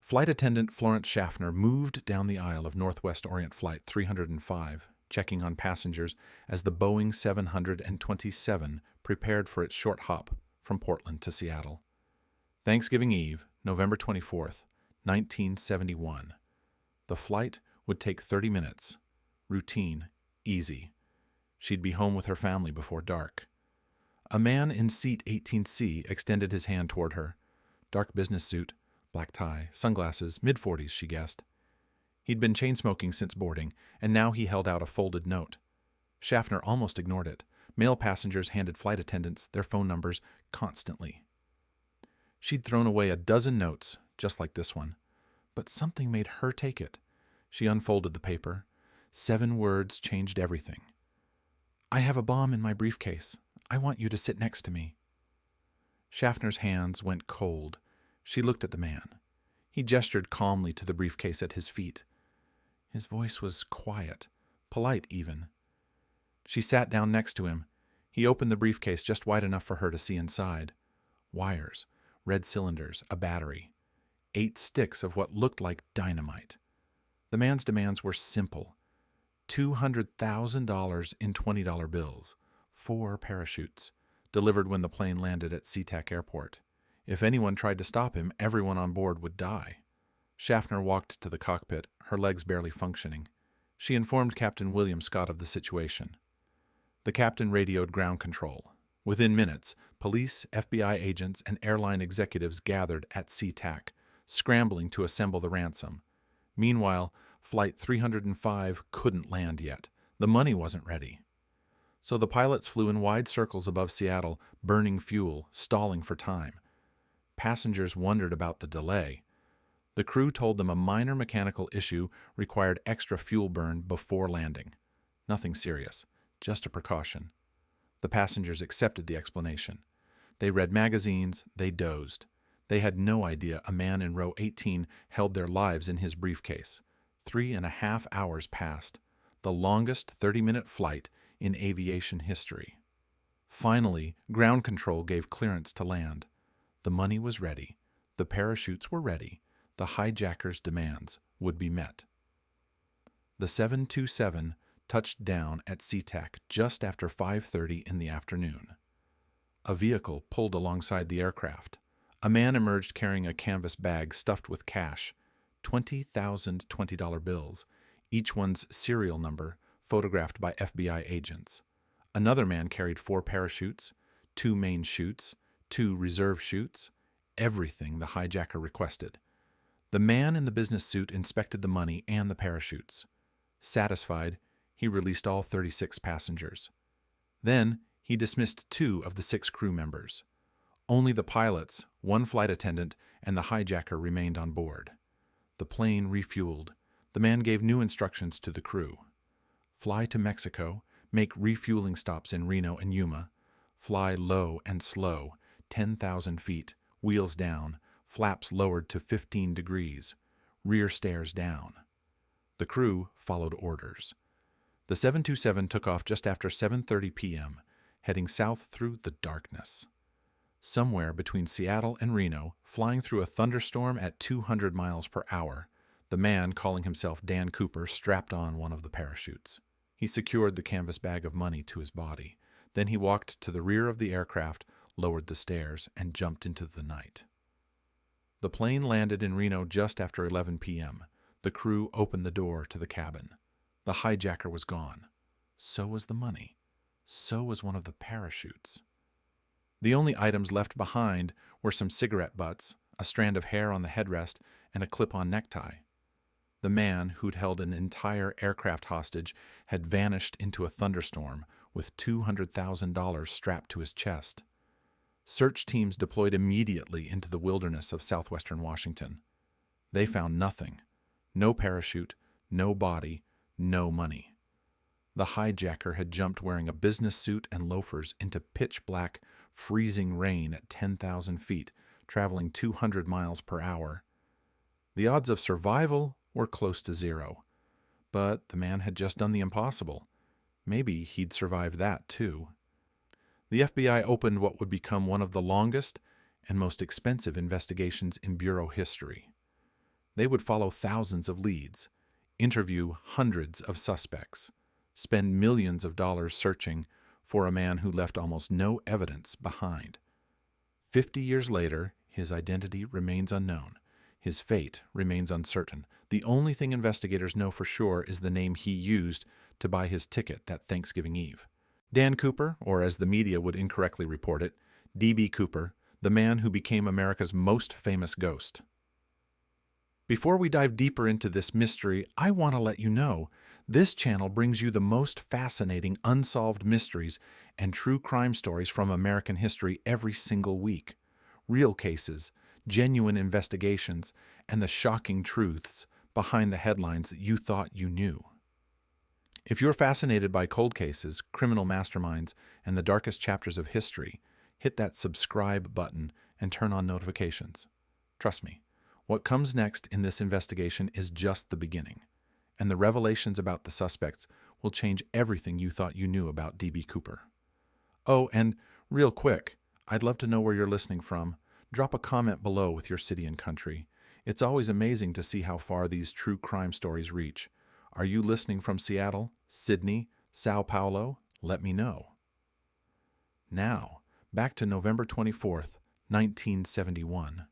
Flight attendant Florence Schaffner moved down the aisle of Northwest Orient Flight 305, checking on passengers as the Boeing 727 prepared for its short hop from Portland to Seattle. Thanksgiving Eve, November 24th, 1971. The flight would take 30 minutes. Routine, easy. She'd be home with her family before dark. A man in seat 18C extended his hand toward her. Dark business suit, black tie, sunglasses, mid-40s, she guessed. He'd been chain-smoking since boarding, and now he held out a folded note. Schaffner almost ignored it. Male passengers handed flight attendants their phone numbers constantly. She'd thrown away a dozen notes, just like this one. But something made her take it. She unfolded the paper. 7 words changed everything. "I have a bomb in my briefcase. I want you to sit next to me." Schaffner's hands went cold. She looked at the man. He gestured calmly to the briefcase at his feet. His voice was quiet, polite even. She sat down next to him. He opened the briefcase just wide enough for her to see inside. Wires, red cylinders, a battery. 8 sticks of what looked like dynamite. The man's demands were simple. $200,000 in $20 bills, 4 parachutes, delivered when the plane landed at SeaTac Airport. If anyone tried to stop him, everyone on board would die. Schaffner walked to the cockpit, her legs barely functioning. She informed Captain William Scott of the situation. The captain radioed ground control. Within minutes, police, FBI agents, and airline executives gathered at SeaTac, scrambling to assemble the ransom. Meanwhile, Flight 305 couldn't land yet. The money wasn't ready. So the pilots flew in wide circles above Seattle, burning fuel, stalling for time. Passengers wondered about the delay. The crew told them a minor mechanical issue required extra fuel burn before landing. Nothing serious, just a precaution. The passengers accepted the explanation. They read magazines, they dozed. They had no idea a man in row 18 held their lives in his briefcase. 3.5 hours passed, the longest 30-minute flight in aviation history. Finally, ground control gave clearance to land. The money was ready, the parachutes were ready, the hijackers' demands would be met. The 727 touched down at SeaTac just after 5:30 in the afternoon. A vehicle pulled alongside the aircraft. A man emerged carrying a canvas bag stuffed with cash, 20,000 $20 bills, each one's serial number photographed by FBI agents. Another man carried 4 parachutes, 2 main chutes, 2 reserve chutes, everything the hijacker requested. The man in the business suit inspected the money and the parachutes. Satisfied, he released all 36 passengers. Then he dismissed 2 of the 6 crew members. Only the pilots, 1 flight attendant, and the hijacker remained on board. The plane refueled. The man gave new instructions to the crew. Fly to Mexico, make refueling stops in Reno and Yuma. Fly low and slow, 10,000 feet, wheels down, flaps lowered to 15 degrees, rear stairs down. The crew followed orders. The 727 took off just after 7:30 p.m., heading south through the darkness. Somewhere between Seattle and Reno, flying through a thunderstorm at 200 miles per hour, the man, calling himself Dan Cooper, strapped on one of the parachutes. He secured the canvas bag of money to his body. Then he walked to the rear of the aircraft, lowered the stairs, and jumped into the night. The plane landed in Reno just after 11 p.m. The crew opened the door to the cabin. The hijacker was gone. So was the money. So was one of the parachutes. The only items left behind were some cigarette butts, a strand of hair on the headrest, and a clip-on necktie. The man who'd held an entire aircraft hostage had vanished into a thunderstorm with $200,000 strapped to his chest. Search teams deployed immediately into the wilderness of southwestern Washington. They found nothing. No parachute, no body, no money. The hijacker had jumped wearing a business suit and loafers into pitch-black, freezing rain at 10,000 feet, traveling 200 miles per hour. The odds of survival were close to 0. But the man had just done the impossible. Maybe he'd survive that, too. The FBI opened what would become one of the longest and most expensive investigations in Bureau history. They would follow thousands of leads, interview hundreds of suspects, spend millions of dollars searching for a man who left almost no evidence behind. 50 years later, his identity remains unknown. His fate remains uncertain. The only thing investigators know for sure is the name he used to buy his ticket that Thanksgiving Eve. Dan Cooper, or as the media would incorrectly report it, D.B. Cooper, the man who became America's most famous ghost. Before we dive deeper into this mystery, I want to let you know this channel brings you the most fascinating unsolved mysteries and true crime stories from American history every single week. Real cases, genuine investigations, and the shocking truths behind the headlines that you thought you knew. If you're fascinated by cold cases, criminal masterminds, and the darkest chapters of history, hit that subscribe button and turn on notifications. Trust me, what comes next in this investigation is just the beginning, and the revelations about the suspects will change everything you thought you knew about D.B. Cooper. Oh, and real quick, I'd love to know where you're listening from. Drop a comment below with your city and country. It's always amazing to see how far these true crime stories reach. Are you listening from Seattle, Sydney, Sao Paulo? Let me know. Now, back to November 24th, 1971.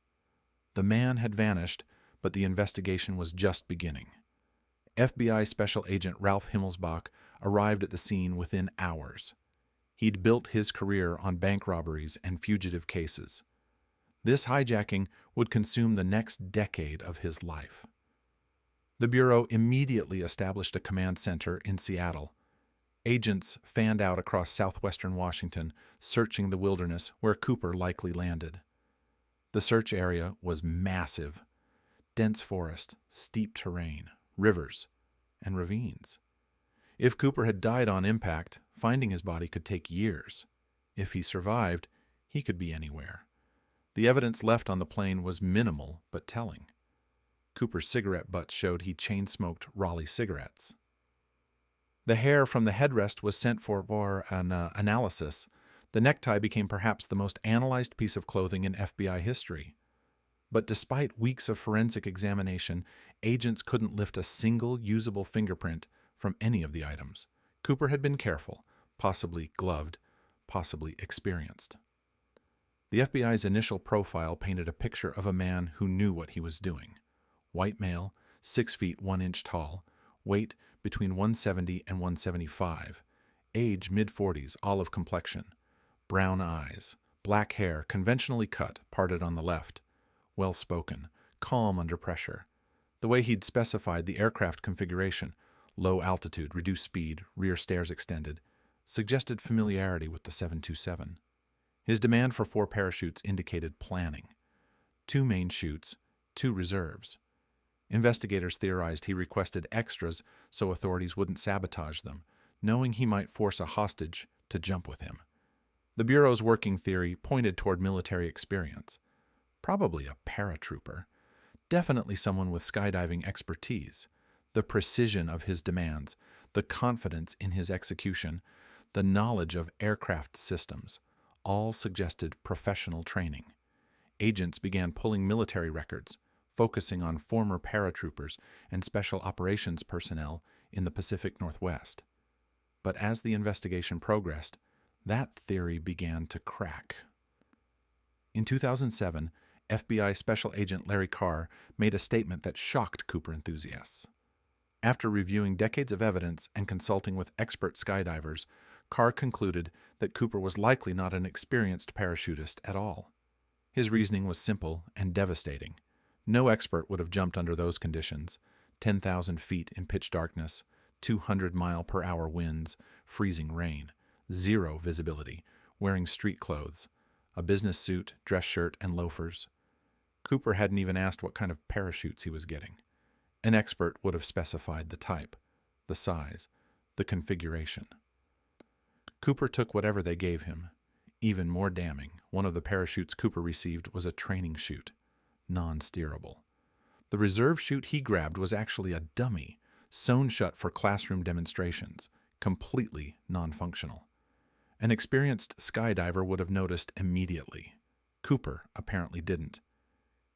The man had vanished, but the investigation was just beginning. FBI Special Agent Ralph Himmelsbach arrived at the scene within hours. He'd built his career on bank robberies and fugitive cases. This hijacking would consume the next decade of his life. The Bureau immediately established a command center in Seattle. Agents fanned out across southwestern Washington, searching the wilderness where Cooper likely landed. The search area was massive. Dense forest, steep terrain, rivers, and ravines. If Cooper had died on impact, finding his body could take years. If he survived, he could be anywhere. The evidence left on the plane was minimal but telling. Cooper's cigarette butts showed he chain-smoked Raleigh cigarettes. The hair from the headrest was sent for an analysis. The necktie became perhaps the most analyzed piece of clothing in FBI history. But despite weeks of forensic examination, agents couldn't lift a single usable fingerprint from any of the items. Cooper had been careful, possibly gloved, possibly experienced. The FBI's initial profile painted a picture of a man who knew what he was doing. White male, 6 feet 1 inch tall, weight between 170 and 175, age mid-40s, olive complexion, brown eyes, black hair conventionally cut, parted on the left, well-spoken, calm under pressure. The way he'd specified the aircraft configuration, low altitude, reduced speed, rear stairs extended, suggested familiarity with the 727. His demand for 4 parachutes indicated planning. 2 main chutes, 2 reserves. Investigators theorized he requested extras so authorities wouldn't sabotage them, knowing he might force a hostage to jump with him. The Bureau's working theory pointed toward military experience. Probably a paratrooper. Definitely someone with skydiving expertise. The precision of his demands, the confidence in his execution, the knowledge of aircraft systems, all suggested professional training. Agents began pulling military records, focusing on former paratroopers and special operations personnel in the Pacific Northwest. But as the investigation progressed, that theory began to crack. In 2007, FBI Special Agent Larry Carr made a statement that shocked Cooper enthusiasts. After reviewing decades of evidence and consulting with expert skydivers, Carr concluded that Cooper was likely not an experienced parachutist at all. His reasoning was simple and devastating. No expert would have jumped under those conditions: 10,000 feet in pitch darkness, 200-mile-per-hour winds, freezing rain, zero visibility, wearing street clothes, a business suit, dress shirt, and loafers. Cooper hadn't even asked what kind of parachutes he was getting. An expert would have specified the type, the size, the configuration. Cooper took whatever they gave him. Even more damning, one of the parachutes Cooper received was a training chute, non-steerable. The reserve chute he grabbed was actually a dummy, sewn shut for classroom demonstrations, completely non-functional. An experienced skydiver would have noticed immediately. Cooper apparently didn't.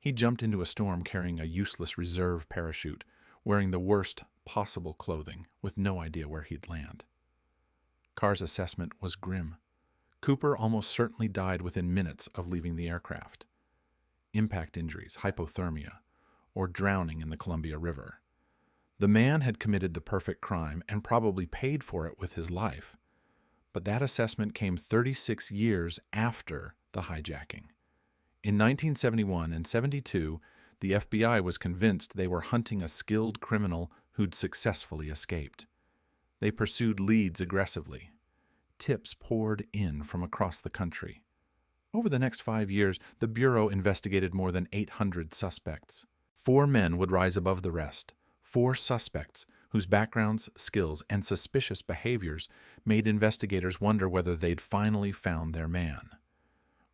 He jumped into a storm carrying a useless reserve parachute, wearing the worst possible clothing, with no idea where he'd land. Carr's assessment was grim. Cooper almost certainly died within minutes of leaving the aircraft. Impact injuries, hypothermia, or drowning in the Columbia River. The man had committed the perfect crime and probably paid for it with his life. But that assessment came 36 years after the hijacking. In 1971 and 72, the FBI was convinced they were hunting a skilled criminal who'd successfully escaped. They pursued leads aggressively. Tips poured in from across the country. Over the next 5 years, the Bureau investigated more than 800 suspects. 4 men would rise above the rest. 4 suspects whose backgrounds, skills, and suspicious behaviors made investigators wonder whether they'd finally found their man.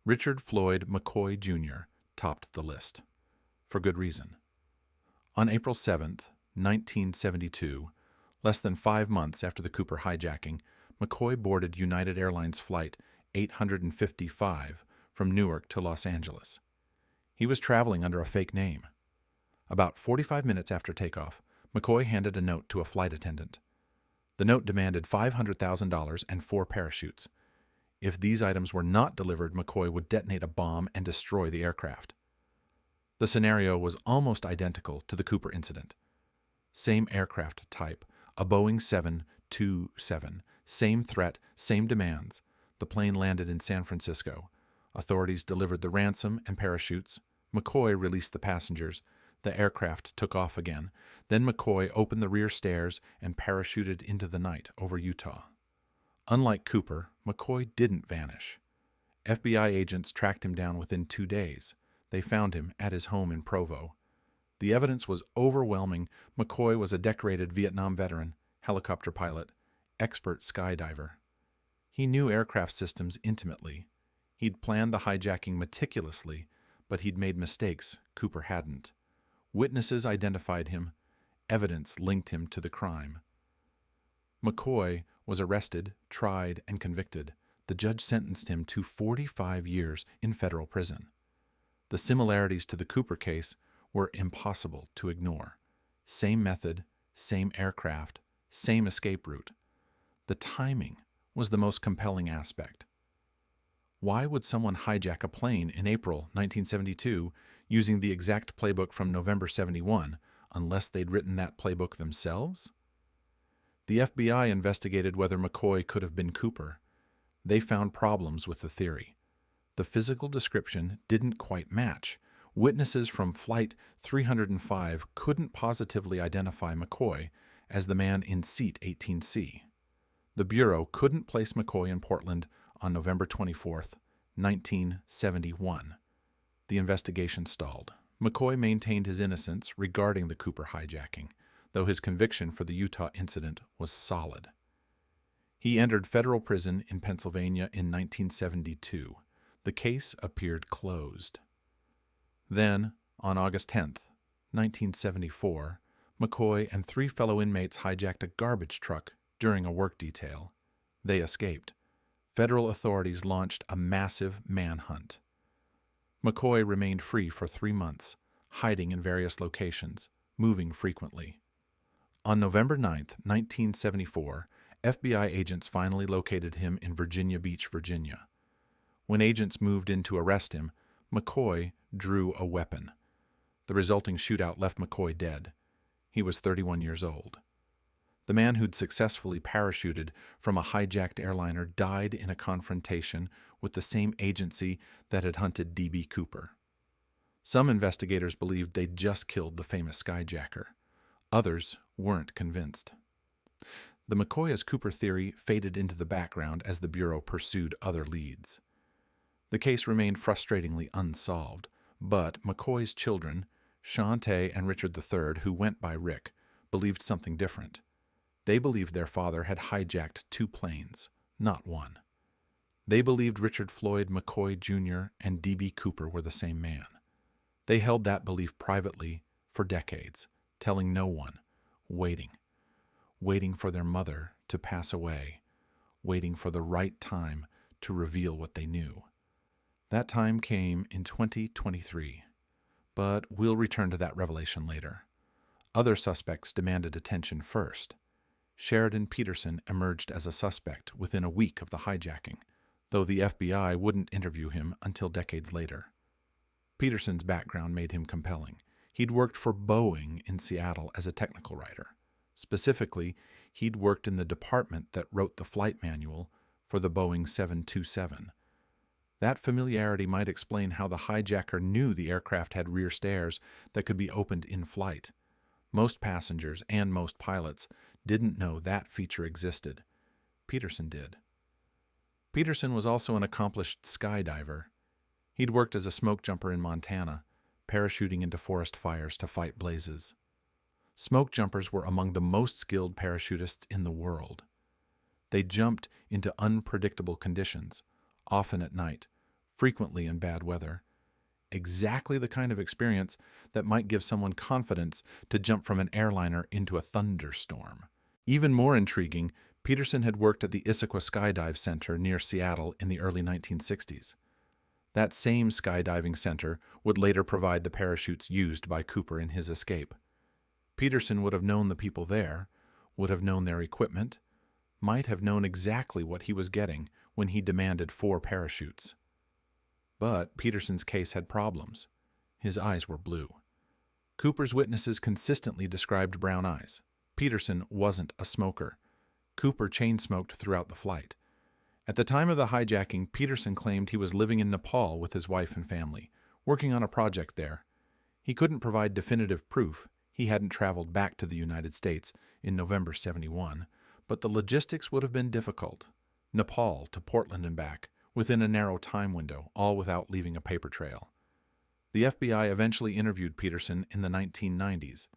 Richard Floyd McCoy Jr. topped the list. For good reason. On April 7, 1972, less than 5 months after the Cooper hijacking, McCoy boarded United Airlines Flight 855 from Newark to Los Angeles. He was traveling under a fake name. About 45 minutes after takeoff, McCoy handed a note to a flight attendant. The note demanded $500,000 and 4 parachutes. If these items were not delivered, McCoy would detonate a bomb and destroy the aircraft. The scenario was almost identical to the Cooper incident. Same aircraft type, a Boeing 727, same threat, same demands. The plane landed in San Francisco. Authorities delivered the ransom and parachutes. McCoy released the passengers. The aircraft took off again. Then McCoy opened the rear stairs and parachuted into the night over Utah. Unlike Cooper, McCoy didn't vanish. FBI agents tracked him down within 2 days. They found him at his home in Provo. The evidence was overwhelming. McCoy was a decorated Vietnam veteran, helicopter pilot, expert skydiver. He knew aircraft systems intimately. He'd planned the hijacking meticulously, but he'd made mistakes Cooper hadn't. Witnesses identified him. Evidence linked him to the crime. McCoy was arrested, tried, and convicted. The judge sentenced him to 45 years in federal prison. The similarities to the Cooper case were impossible to ignore. Same method, same aircraft, same escape route. The timing was the most compelling aspect. Why would someone hijack a plane in April 1972 using the exact playbook from November 71 unless they'd written that playbook themselves? The FBI investigated whether McCoy could have been Cooper. They found problems with the theory. The physical description didn't quite match. Witnesses from Flight 305 couldn't positively identify McCoy as the man in seat 18C. The Bureau couldn't place McCoy in Portland on November 24, 1971. The investigation stalled. McCoy maintained his innocence regarding the Cooper hijacking, though his conviction for the Utah incident was solid. He entered federal prison in Pennsylvania in 1972. The case appeared closed. Then, on August 10, 1974, McCoy and 3 fellow inmates hijacked a garbage truck during a work detail. They escaped. Federal authorities launched a massive manhunt. McCoy remained free for 3 months, hiding in various locations, moving frequently. On November 9, 1974, FBI agents finally located him in Virginia Beach, Virginia. When agents moved in to arrest him, McCoy drew a weapon. The resulting shootout left McCoy dead. He was 31 years old. The man who'd successfully parachuted from a hijacked airliner died in a confrontation with the same agency that had hunted D.B. Cooper. Some investigators believed they'd just killed the famous skyjacker. Others weren't convinced. The McCoy as Cooper theory faded into the background as the Bureau pursued other leads. The case remained frustratingly unsolved, but McCoy's children, Shantae and Richard III, who went by Rick, believed something different. They believed their father had hijacked 2 planes, not 1. They believed Richard Floyd McCoy Jr. and D.B. Cooper were the same man. They held that belief privately for decades, telling no one, waiting for their mother to pass away, waiting for the right time to reveal what they knew. That time came in 2023. But we'll return to that revelation later. Other suspects demanded attention first. Sheridan Peterson emerged as a suspect within a week of the hijacking, though the FBI wouldn't interview him until decades later. Peterson's background made him compelling. He'd worked for Boeing in Seattle as a technical writer. Specifically, he'd worked in the department that wrote the flight manual for the Boeing 727. That familiarity might explain how the hijacker knew the aircraft had rear stairs that could be opened in flight. Most passengers and most pilots didn't know that feature existed. Peterson did. Peterson was also an accomplished skydiver. He'd worked as a smoke jumper in Montana, parachuting into forest fires to fight blazes. Smoke jumpers were among the most skilled parachutists in the world. They jumped into unpredictable conditions, often at night, frequently in bad weather. Exactly the kind of experience that might give someone confidence to jump from an airliner into a thunderstorm. Even more intriguing, Peterson had worked at the Issaquah Skydive Center near Seattle in the early 1960s. That same skydiving center would later provide the parachutes used by Cooper in his escape. Peterson would have known the people there, would have known their equipment, might have known exactly what he was getting when he demanded 4 parachutes. But Peterson's case had problems. His eyes were blue. Cooper's witnesses consistently described brown eyes. Peterson wasn't a smoker. Cooper chain-smoked throughout the flight. At the time of the hijacking, Peterson claimed he was living in Nepal with his wife and family, working on a project there. He couldn't provide definitive proof. He hadn't traveled back to the United States in November '71, but the logistics would have been difficult. Nepal to Portland and back, within a narrow time window, all without leaving a paper trail. The FBI eventually interviewed Peterson in the 1990s.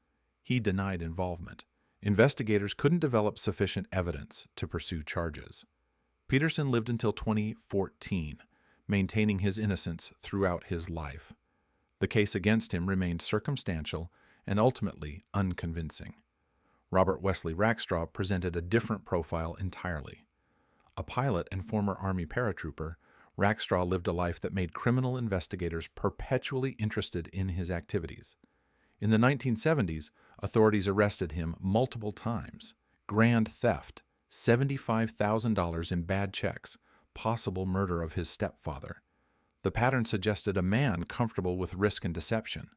He denied involvement. Investigators couldn't develop sufficient evidence to pursue charges. Peterson lived until 2014, maintaining his innocence throughout his life. The case against him remained circumstantial and ultimately unconvincing. Robert Wesley Rackstraw presented a different profile entirely. A pilot and former Army paratrooper, Rackstraw lived a life that made criminal investigators perpetually interested in his activities. In the 1970s, authorities arrested him multiple times. Grand theft, $75,000 in bad checks, possible murder of his stepfather. The pattern suggested a man comfortable with risk and deception.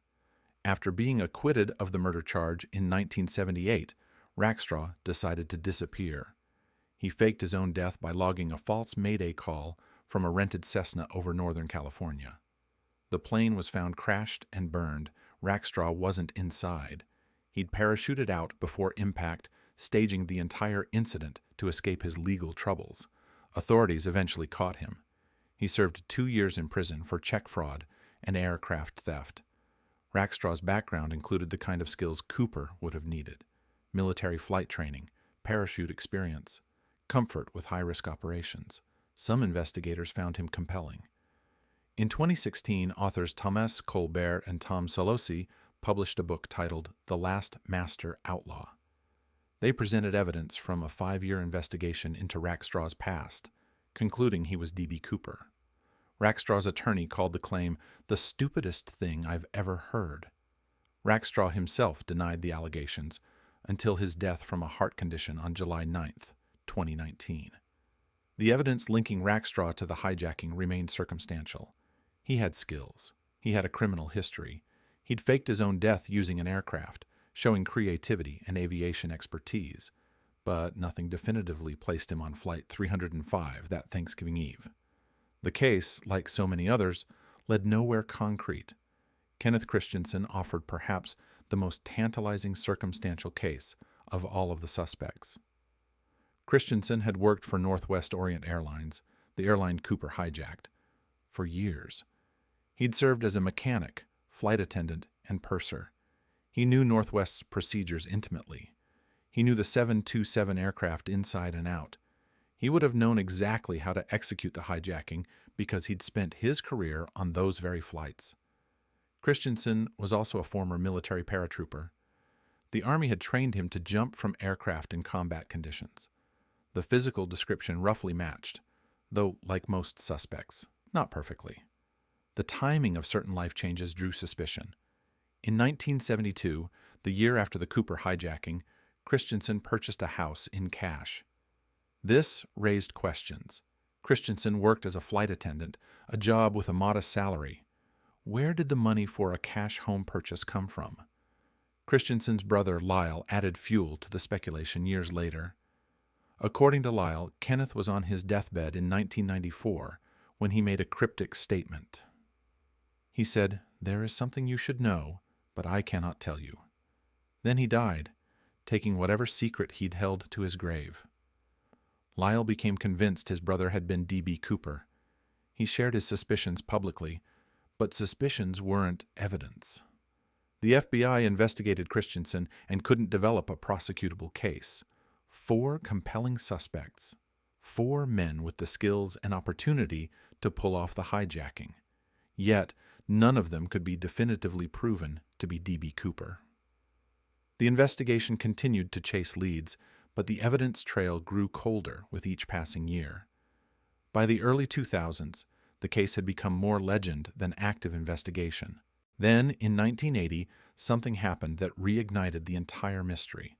After being acquitted of the murder charge in 1978, Rackstraw decided to disappear. He faked his own death by logging a false Mayday call from a rented Cessna over Northern California. The plane was found crashed and burned. Rackstraw wasn't inside. He'd parachuted out before impact, staging the entire incident to escape his legal troubles. Authorities eventually caught him. He served 2 years in prison for check fraud and aircraft theft. Rackstraw's background included the kind of skills Cooper would have needed: military flight training, parachute experience, comfort with high-risk operations. Some investigators found him compelling. In 2016, authors Thomas Colbert and Tom Solosi published a book titled The Last Master Outlaw. They presented evidence from a 5-year investigation into Rackstraw's past, concluding he was D.B. Cooper. Rackstraw's attorney called the claim the stupidest thing I've ever heard. Rackstraw himself denied the allegations until his death from a heart condition on July 9th, 2019. The evidence linking Rackstraw to the hijacking remained circumstantial. He had skills. He had a criminal history. He'd faked his own death using an aircraft, showing creativity and aviation expertise, but nothing definitively placed him on Flight 305 that Thanksgiving Eve. The case, like so many others, led nowhere concrete. Kenneth Christiansen offered perhaps the most tantalizing circumstantial case of all of the suspects. Christiansen had worked for Northwest Orient Airlines, the airline Cooper hijacked, for years. He'd served as a mechanic, flight attendant, and purser. He knew Northwest's procedures intimately. He knew the 727 aircraft inside and out. He would have known exactly how to execute the hijacking because he'd spent his career on those very flights. Christiansen was also a former military paratrooper. The Army had trained him to jump from aircraft in combat conditions. The physical description roughly matched, though, like most suspects, not perfectly. The timing of certain life changes drew suspicion. In 1972, the year after the Cooper hijacking, Christiansen purchased a house in cash. This raised questions. Christiansen worked as a flight attendant, a job with a modest salary. Where did the money for a cash home purchase come from? Christiansen's brother Lyle added fuel to the speculation years later. According to Lyle, Kenneth was on his deathbed in 1994 when he made a cryptic statement. He said, "There is something you should know, but I cannot tell you." Then he died, taking whatever secret he'd held to his grave. Lyle became convinced his brother had been D.B. Cooper. He shared his suspicions publicly, but suspicions weren't evidence. The FBI investigated Christiansen and couldn't develop a prosecutable case. 4 compelling suspects. 4 men with the skills and opportunity to pull off the hijacking. Yet, none of them could be definitively proven to be D.B. Cooper. The investigation continued to chase leads, but the evidence trail grew colder with each passing year. By the early 2000s, the case had become more legend than active investigation. Then, in 1980, something happened that reignited the entire mystery.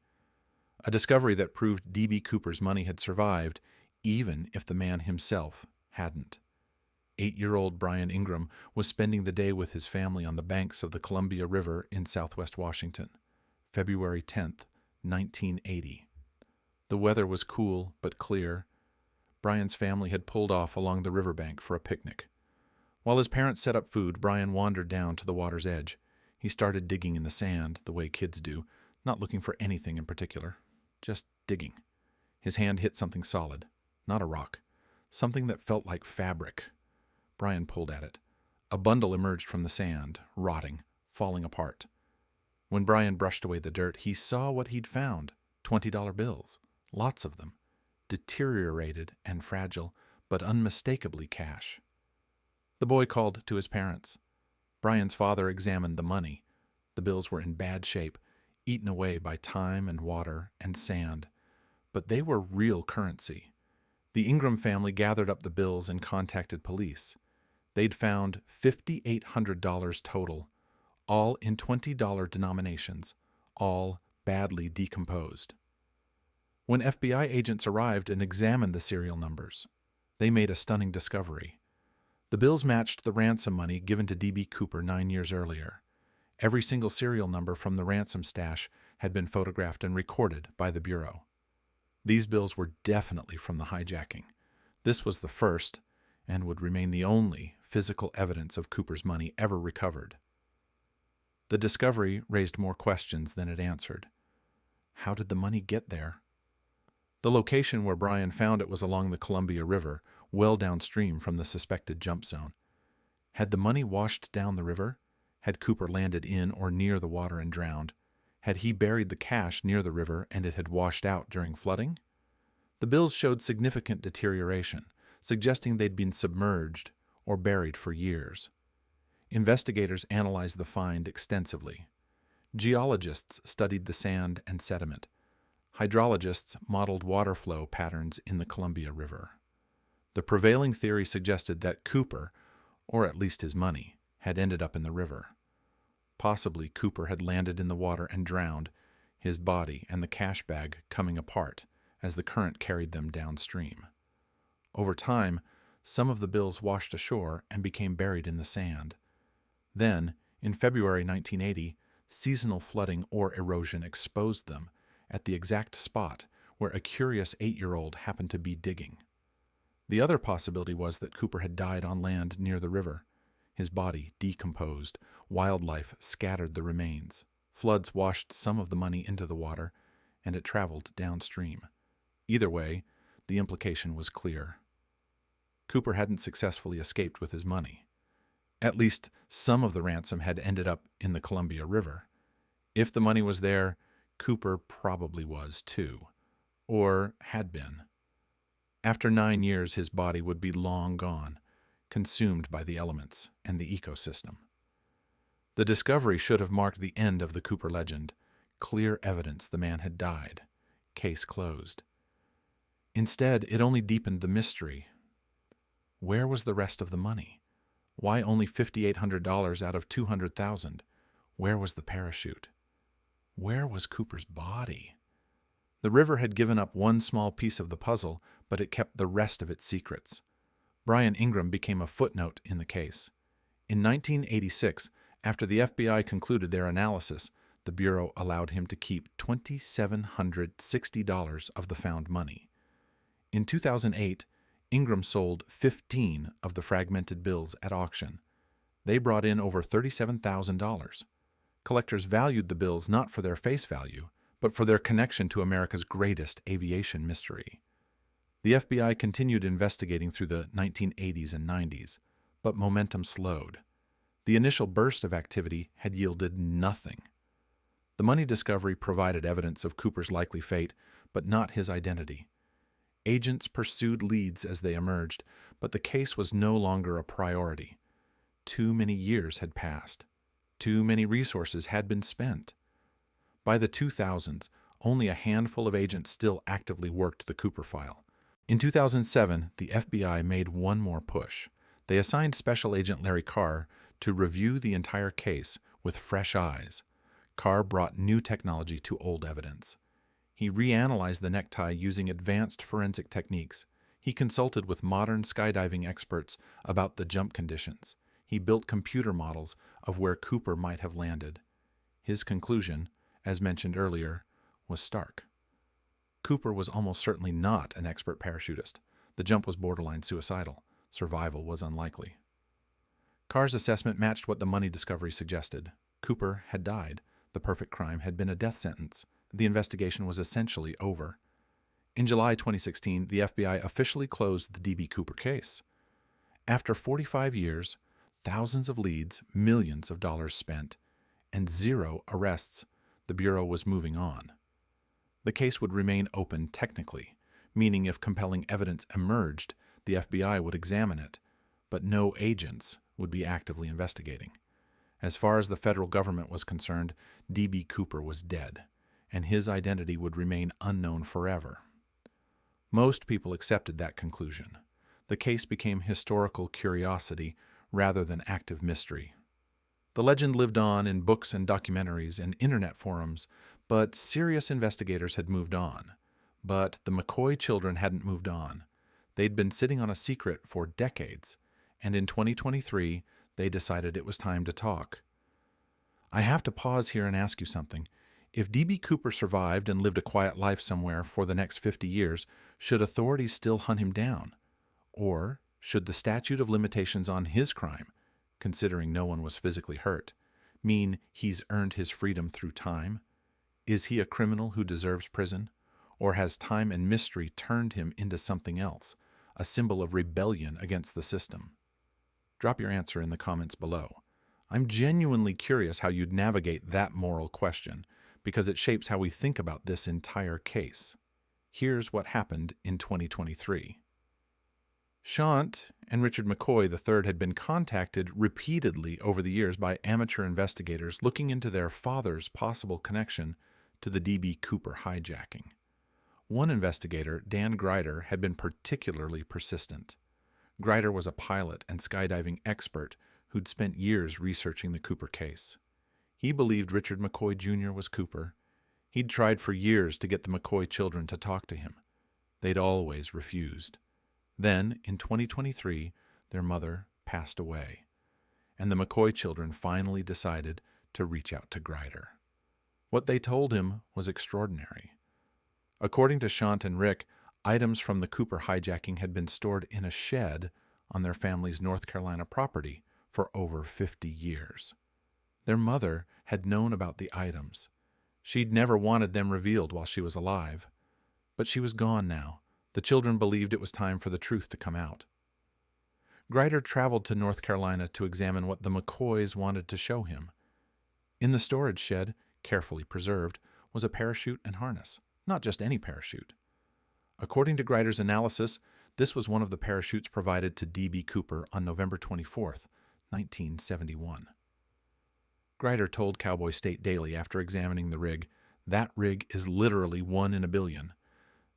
A discovery that proved D.B. Cooper's money had survived, even if the man himself hadn't. 8-year-old Brian Ingram was spending the day with his family on the banks of the Columbia River in southwest Washington, February 10, 1980. The weather was cool but clear. Brian's family had pulled off along the riverbank for a picnic. While his parents set up food, Brian wandered down to the water's edge. He started digging in the sand, the way kids do, not looking for anything in particular, just digging. His hand hit something solid, not a rock, something that felt like fabric. Brian pulled at it. A bundle emerged from the sand, rotting, falling apart. When Brian brushed away the dirt, he saw what he'd found, $20 bills, lots of them, deteriorated and fragile, but unmistakably cash. The boy called to his parents. Brian's father examined the money. The bills were in bad shape, eaten away by time and water and sand, but they were real currency. The Ingram family gathered up the bills and contacted police. They'd found $5,800 total, all in $20 denominations, all badly decomposed. When FBI agents arrived and examined the serial numbers, they made a stunning discovery. The bills matched the ransom money given to D.B. Cooper 9 years earlier. Every single serial number from the ransom stash had been photographed and recorded by the Bureau. These bills were definitely from the hijacking. This was the first, and would remain the only, physical evidence of Cooper's money ever recovered. The discovery raised more questions than it answered. How did the money get there? The location where Brian found it was along the Columbia River, well downstream from the suspected jump zone. Had the money washed down the river? Had Cooper landed in or near the water and drowned? Had he buried the cash near the river and it had washed out during flooding? The bills showed significant deterioration, suggesting they'd been submerged or buried for years. Investigators analyzed the find extensively. Geologists studied the sand and sediment. Hydrologists modeled water flow patterns in the Columbia River. The prevailing theory suggested that Cooper, or at least his money, had ended up in the river. Possibly Cooper had landed in the water and drowned, his body and the cash bag coming apart as the current carried them downstream. Over time, some of the bills washed ashore and became buried in the sand. Then, in February 1980, seasonal flooding or erosion exposed them at the exact spot where a curious 8-year-old happened to be digging. The other possibility was that Cooper had died on land near the river. His body decomposed, wildlife scattered the remains, floods washed some of the money into the water, and it traveled downstream. Either way, the implication was clear. Cooper hadn't successfully escaped with his money. At least some of the ransom had ended up in the Columbia River. If the money was there, Cooper probably was too, or had been. After 9 years, his body would be long gone, consumed by the elements and the ecosystem. The discovery should have marked the end of the Cooper legend, clear evidence the man had died, case closed. Instead, it only deepened the mystery. Where was the rest of the money? Why only $5,800 out of $200,000? Where was the parachute? Where was Cooper's body? The river had given up one small piece of the puzzle, but it kept the rest of its secrets. Brian Ingram became a footnote in the case. In 1986, after the FBI concluded their analysis, the Bureau allowed him to keep $2,760 of the found money. In 2008, Ingram sold 15 of the fragmented bills at auction. They brought in over $37,000. Collectors valued the bills not for their face value, but for their connection to America's greatest aviation mystery. The FBI continued investigating through the 1980s and 90s, but momentum slowed. The initial burst of activity had yielded nothing. The money discovery provided evidence of Cooper's likely fate, but not his identity. Agents pursued leads as they emerged, but the case was no longer a priority. Too many years had passed. Too many resources had been spent. By the 2000s, only a handful of agents still actively worked the Cooper file. In 2007, the FBI made one more push. They assigned Special Agent Larry Carr to review the entire case with fresh eyes. Carr brought new technology to old evidence. He reanalyzed the necktie using advanced forensic techniques. He consulted with modern skydiving experts about the jump conditions. He built computer models of where Cooper might have landed. His conclusion, as mentioned earlier, was stark. Cooper was almost certainly not an expert parachutist. The jump was borderline suicidal. Survival was unlikely. Carr's assessment matched what the money discovery suggested. Cooper had died. The perfect crime had been a death sentence. The investigation was essentially over. In July 2016, the FBI officially closed the D.B. Cooper case. After 45 years, thousands of leads, millions of dollars spent, and 0 arrests, the Bureau was moving on. The case would remain open technically, meaning if compelling evidence emerged, the FBI would examine it, but no agents would be actively investigating. As far as the federal government was concerned, D.B. Cooper was dead, and his identity would remain unknown forever. Most people accepted that conclusion. The case became historical curiosity rather than active mystery. The legend lived on in books and documentaries and internet forums, but serious investigators had moved on. But the McCoy children hadn't moved on. They'd been sitting on a secret for decades, and in 2023, they decided it was time to talk. I have to pause here and ask you something. If D.B. Cooper survived and lived a quiet life somewhere for the next 50 years, should authorities still hunt him down? Or should the statute of limitations on his crime, considering no one was physically hurt, mean he's earned his freedom through time? Is he a criminal who deserves prison? Or has time and mystery turned him into something else, a symbol of rebellion against the system? Drop your answer in the comments below. I'm genuinely curious how you'd navigate that moral question, because it shapes how we think about this entire case. Here's what happened in 2023. Shant and Richard McCoy III had been contacted repeatedly over the years by amateur investigators looking into their father's possible connection to the D.B. Cooper hijacking. One investigator, Dan Greider, had been particularly persistent. Greider was a pilot and skydiving expert who'd spent years researching the Cooper case. He believed Richard McCoy Jr. was Cooper. He'd tried for years to get the McCoy children to talk to him. They'd always refused. Then, in 2023, their mother passed away, and the McCoy children finally decided to reach out to Greider. What they told him was extraordinary. According to Shant and Rick, items from the Cooper hijacking had been stored in a shed on their family's North Carolina property for over 50 years. Their mother had known about the items. She'd never wanted them revealed while she was alive. But she was gone now. The children believed it was time for the truth to come out. Greider traveled to North Carolina to examine what the McCoys wanted to show him. In the storage shed, carefully preserved, was a parachute and harness. Not just any parachute. According to Greider's analysis, this was one of the parachutes provided to D.B. Cooper on November 24th, 1971. Greider told Cowboy State Daily after examining the rig, "That rig is literally 1 in a billion.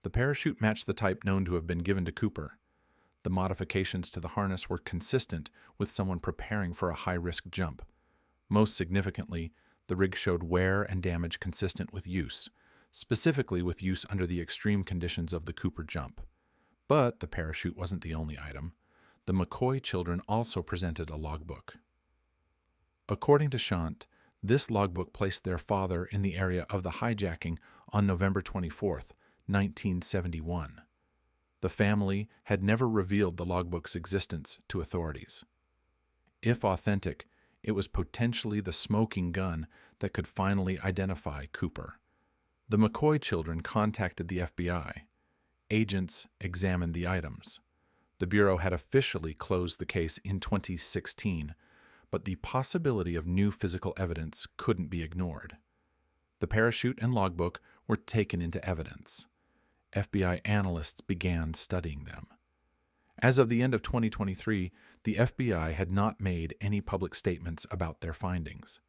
The parachute matched the type known to have been given to Cooper. The modifications to the harness were consistent with someone preparing for a high-risk jump. Most significantly, The rig showed wear and damage consistent with use, specifically with use under the extreme conditions of the Cooper jump. But the parachute wasn't the only item. The McCoy children also presented a logbook. According to Shant, this logbook placed their father in the area of the hijacking on November 24, 1971. The family had never revealed the logbook's existence to authorities. If authentic, it was potentially the smoking gun that could finally identify Cooper. The McCoy children contacted the FBI. Agents examined the items. The Bureau had officially closed the case in 2016, but the possibility of new physical evidence couldn't be ignored. The parachute and logbook were taken into evidence. FBI analysts began studying them. As of the end of 2023, the FBI had not made any public statements about their findings.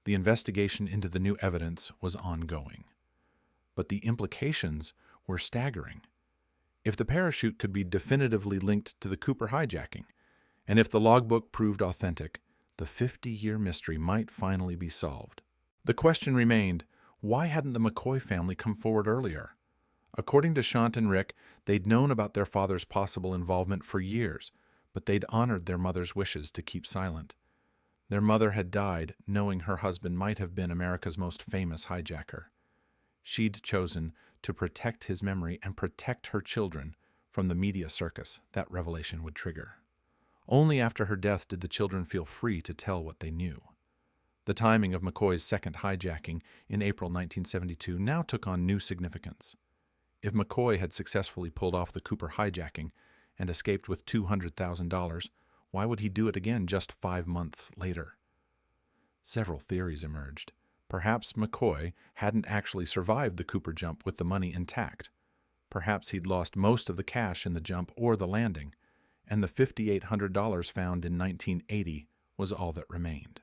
The investigation into the new evidence was ongoing. But the implications were staggering. If the parachute could be definitively linked to the Cooper hijacking, and if the logbook proved authentic, the 50-year mystery might finally be solved. The question remained, why hadn't the McCoy family come forward earlier? According to Shant and Rick, they'd known about their father's possible involvement for years, but they'd honored their mother's wishes to keep silent. Their mother had died knowing her husband might have been America's most famous hijacker. She'd chosen to protect his memory and protect her children from the media circus that revelation would trigger. Only after her death did the children feel free to tell what they knew. The timing of McCoy's second hijacking in April 1972 now took on new significance. If McCoy had successfully pulled off the Cooper hijacking and escaped with $200,000, why would he do it again just 5 months later? Several theories emerged. Perhaps McCoy hadn't actually survived the Cooper jump with the money intact. Perhaps he'd lost most of the cash in the jump or the landing, and the $5,800 found in 1980 was all that remained.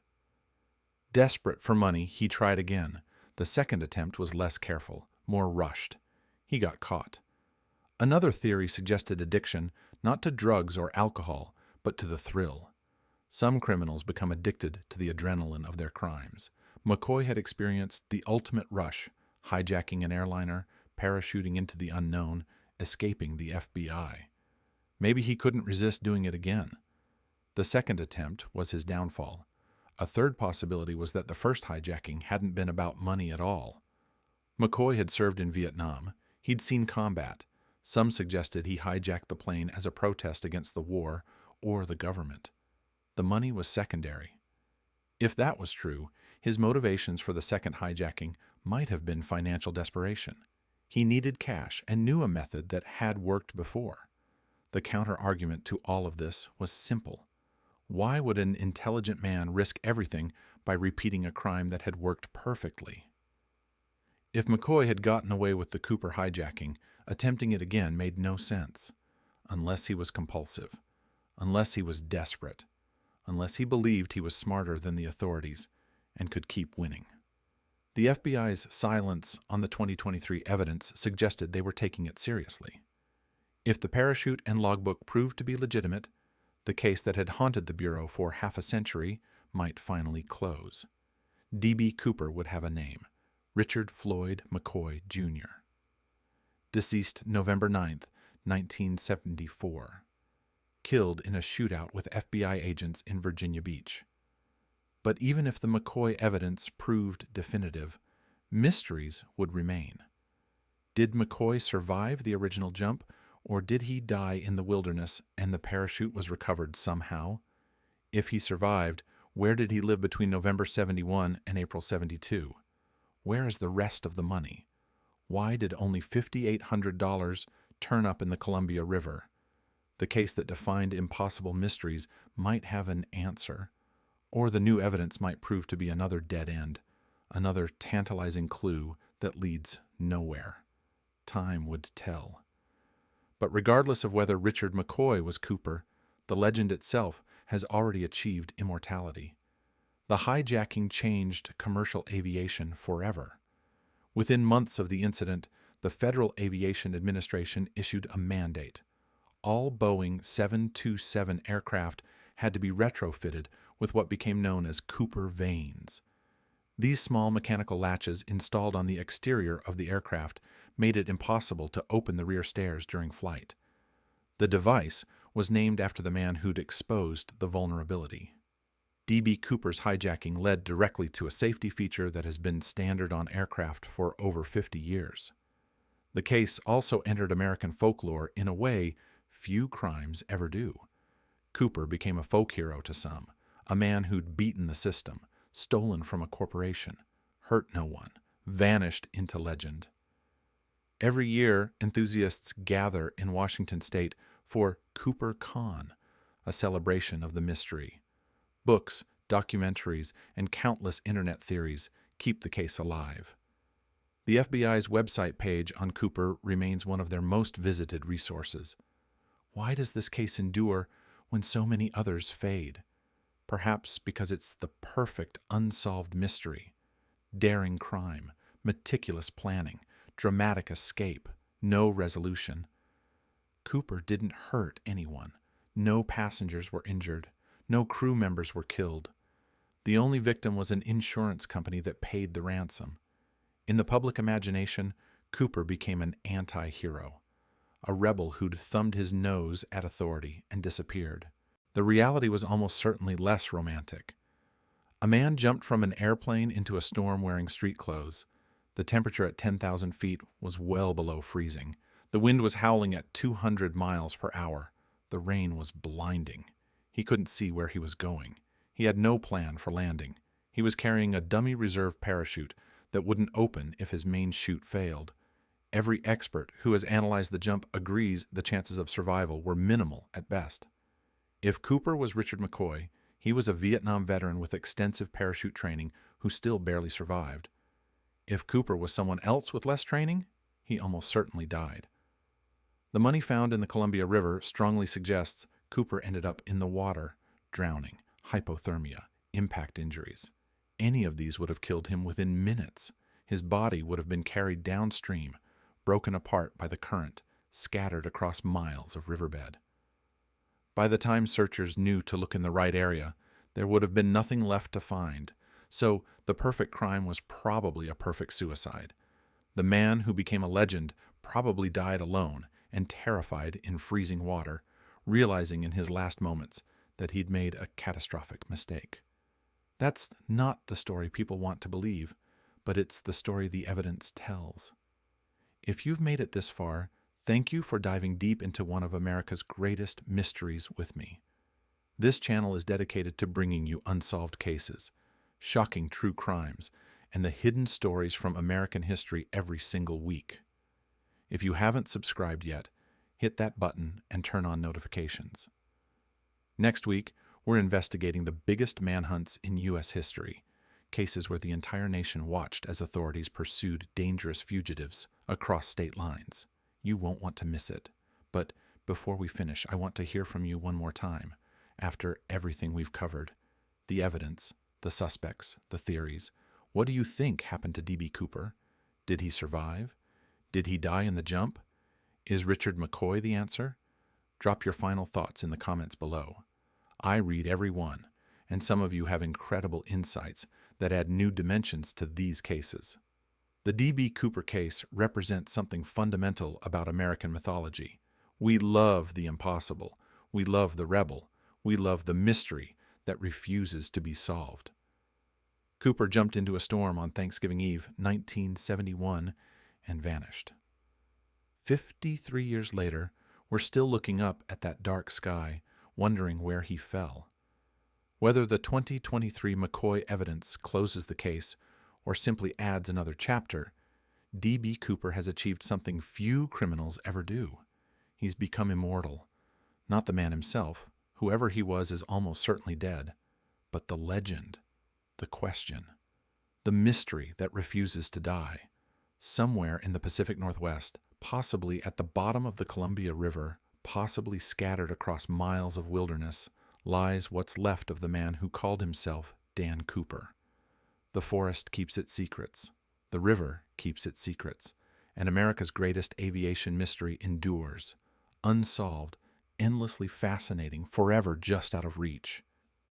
Desperate for money, he tried again. The second attempt was less careful, more rushed. He got caught. Another theory suggested addiction, not to drugs or alcohol, but to the thrill. Some criminals become addicted to the adrenaline of their crimes. McCoy had experienced the ultimate rush, hijacking an airliner, parachuting into the unknown, escaping the FBI. Maybe he couldn't resist doing it again. The second attempt was his downfall. A third possibility was that the first hijacking hadn't been about money at all. McCoy had served in Vietnam. He'd seen combat. Some suggested he hijacked the plane as a protest against the war or the government. The money was secondary. If that was true, his motivations for the second hijacking might have been financial desperation. He needed cash and knew a method that had worked before. The counter-argument to all of this was simple. Why would an intelligent man risk everything by repeating a crime that had worked perfectly? If McCoy had gotten away with the Cooper hijacking, attempting it again made no sense. Unless he was compulsive. Unless he was desperate. Unless he believed he was smarter than the authorities and could keep winning. The FBI's silence on the 2023 evidence suggested they were taking it seriously. If the parachute and logbook proved to be legitimate, the case that had haunted the Bureau for half a century might finally close. D.B. Cooper would have a name, Richard Floyd McCoy Jr. Deceased November 9, 1974. Killed in a shootout with FBI agents in Virginia Beach. But even if the McCoy evidence proved definitive, mysteries would remain. Did McCoy survive the original jump, or did he die in the wilderness and the parachute was recovered somehow? If he survived, where did he live between November 71 and April 72? Where is the rest of the money? Why did only $5,800 turn up in the Columbia River? The case that defined impossible mysteries might have an answer, or the new evidence might prove to be another dead end, another tantalizing clue that leads nowhere. Time would tell. But regardless of whether Richard McCoy was Cooper, the legend itself has already achieved immortality. The hijacking changed commercial aviation forever. Within months of the incident, the Federal Aviation Administration issued a mandate. All Boeing 727 aircraft had to be retrofitted with what became known as Cooper vanes. These small mechanical latches installed on the exterior of the aircraft made it impossible to open the rear stairs during flight. The device was named after the man who'd exposed the vulnerability. D.B. Cooper's hijacking led directly to a safety feature that has been standard on aircraft for over 50 years. The case also entered American folklore in a way few crimes ever do. Cooper became a folk hero to some, a man who'd beaten the system, stolen from a corporation, hurt no one, vanished into legend. Every year, enthusiasts gather in Washington state for Cooper Con, a celebration of the mystery. Books, documentaries, and countless internet theories keep the case alive. The FBI's website page on Cooper remains one of their most visited resources. Why does this case endure when so many others fade? Perhaps because it's the perfect unsolved mystery. Daring crime, meticulous planning, dramatic escape, no resolution. Cooper didn't hurt anyone. No passengers were injured. No crew members were killed. The only victim was an insurance company that paid the ransom. In the public imagination, Cooper became an anti-hero, a rebel who'd thumbed his nose at authority and disappeared. The reality was almost certainly less romantic. A man jumped from an airplane into a storm wearing street clothes. The temperature at 10,000 feet was well below freezing. The wind was howling at 200 miles per hour. The rain was blinding. He couldn't see where he was going. He had no plan for landing. He was carrying a dummy reserve parachute that wouldn't open if his main chute failed. Every expert who has analyzed the jump agrees the chances of survival were minimal at best. If Cooper was Richard McCoy, he was a Vietnam veteran with extensive parachute training who still barely survived. If Cooper was someone else with less training, he almost certainly died. The money found in the Columbia River strongly suggests Cooper ended up in the water, drowning, hypothermia, impact injuries. Any of these would have killed him within minutes. His body would have been carried downstream, broken apart by the current, scattered across miles of riverbed. By the time searchers knew to look in the right area, there would have been nothing left to find, so the perfect crime was probably a perfect suicide. The man who became a legend probably died alone and terrified in freezing water, realizing in his last moments that he'd made a catastrophic mistake. That's not the story people want to believe, but it's the story the evidence tells. If you've made it this far, thank you for diving deep into one of America's greatest mysteries with me. This channel is dedicated to bringing you unsolved cases, shocking true crimes, and the hidden stories from American history every single week. If you haven't subscribed yet, hit that button and turn on notifications. Next week, we're investigating the biggest manhunts in U.S. history, cases where the entire nation watched as authorities pursued dangerous fugitives across state lines. You won't want to miss it. But before we finish, I want to hear from you one more time. After everything we've covered, the evidence, the suspects, the theories, what do you think happened to D.B. Cooper? Did he survive? Did he die in the jump? Is Richard McCoy the answer? Drop your final thoughts in the comments below. I read every one, and some of you have incredible insights that add new dimensions to these cases. The D.B. Cooper case represents something fundamental about American mythology. We love the impossible. We love the rebel. We love the mystery that refuses to be solved. Cooper jumped into a storm on Thanksgiving Eve, 1971, and vanished. 53 years later, we're still looking up at that dark sky, wondering where he fell. Whether the 2023 McCoy evidence closes the case or simply adds another chapter, D.B. Cooper has achieved something few criminals ever do. He's become immortal. Not the man himself, whoever he was is almost certainly dead, but the legend, the question, the mystery that refuses to die. Somewhere in the Pacific Northwest, possibly at the bottom of the Columbia River, possibly scattered across miles of wilderness, lies what's left of the man who called himself Dan Cooper. The forest keeps its secrets. The river keeps its secrets. And America's greatest aviation mystery endures, unsolved, endlessly fascinating, forever just out of reach.